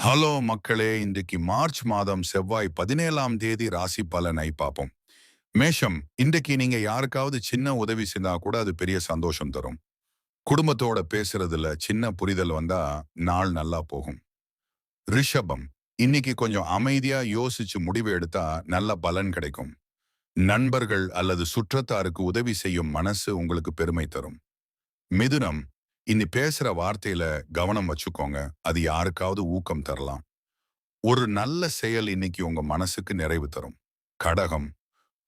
Hello மக்களே, இன்றைக்கு March மாதம் செவ்வாய் 17ஆம் தேதி ராசி பலனை பார்ப்போம். மேஷம், இன்றைக்கு நீங்க யாருக்காவது சின்ன உதவி செஞ்சா கூட அது பெரிய சந்தோஷம் தரும். குடும்பத்தோட பேசுறதுல சின்ன புரிதல் வந்தா நாள் நல்லா போகும். ரிஷபம், இன்னைக்கு கொஞ்சம் அமைதியா யோசிச்சு முடிவு எடுத்தா நல்ல பலன் கிடைக்கும். நண்பர்கள் அல்லது சுற்றத்தாருக்கு உதவி செய்யும் மனசு உங்களுக்கு பெருமை தரும். மிதுனம், இன்னி பேசுற வார்த்தையில கவனம் வச்சுக்கோங்க. அது யாருக்காவது ஊக்கம் தரலாம். ஒரு நல்ல செயல் இன்னைக்கு உங்க மனசுக்கு நிறைவு தரும். கடகம்,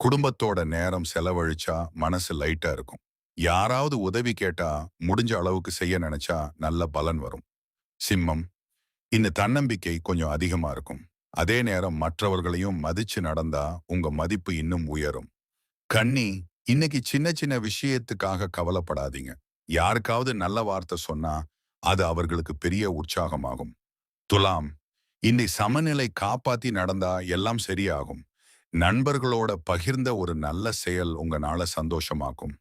குடும்பத்தோட நேரம் செலவழிச்சா மனசு லைட்டா இருக்கும். யாராவது உதவி கேட்டா முடிஞ்ச அளவுக்கு செய்ய நினைச்சா நல்ல பலன் வரும். சிம்மம், இந்த தன்னம்பிக்கை கொஞ்சம் அதிகமா இருக்கும். அதே நேரம் மற்றவர்களையும் மதிச்சு நடந்தா உங்க மதிப்பு இன்னும் உயரும். கன்னி, இன்னைக்கு சின்ன சின்ன விஷயத்துக்காக கவலைப்படாதீங்க. யாருக்காவது நல்ல வார்த்தை சொன்னா அது அவர்களுக்கு பெரிய உற்சாகமாகும். துலாம், இன்னை சமநிலை காப்பாத்தி நடந்தா எல்லாம் சரியாகும். நண்பர்களோட பகிர்ந்த ஒரு நல்ல செயல் உங்க நாளை சந்தோஷமாக்கும்.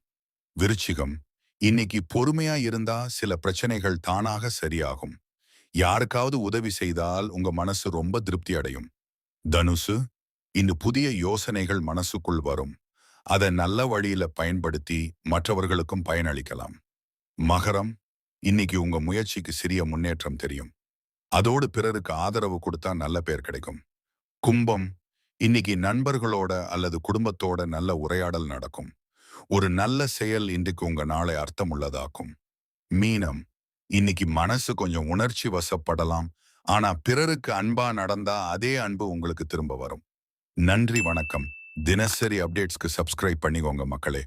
விருச்சிகம், இன்னைக்கு பொறுமையா இருந்தா சில பிரச்சனைகள் தானாக சரியாகும். யாருக்காவது உதவி செய்தால் உங்க மனசு ரொம்ப திருப்தி அடையும். தனுசு, இன்னு புதிய யோசனைகள் மனசுக்குள் வரும். அதை நல்ல வழியில பயன்படுத்தி மற்றவர்களுக்கும் பயனளிக்கலாம். மகரம், இன்னைக்கு உங்க முயற்சிக்கு சிறிய முன்னேற்றம் தெரியும். அதோடு பிறருக்கு ஆதரவு கொடுத்தா நல்ல பேர் கிடைக்கும். கும்பம், இன்னைக்கு நண்பர்களோட அல்லது குடும்பத்தோட நல்ல உரையாடல் நடக்கும். ஒரு நல்ல செயல் இன்றைக்கு உங்க நாளை அர்த்தமுள்ளதாக்கும். மீனம், இன்னைக்கு மனசு கொஞ்சம் உணர்ச்சி வசப்படலாம். ஆனா பிறருக்கு அன்பா நடந்தா அதே அன்பு உங்களுக்கு திரும்ப வரும். நன்றி, வணக்கம். தினசரி அப்டேட்ஸ்க்கு சப்ஸ்கிரைப் பண்ணிக்கோங்க மக்களே.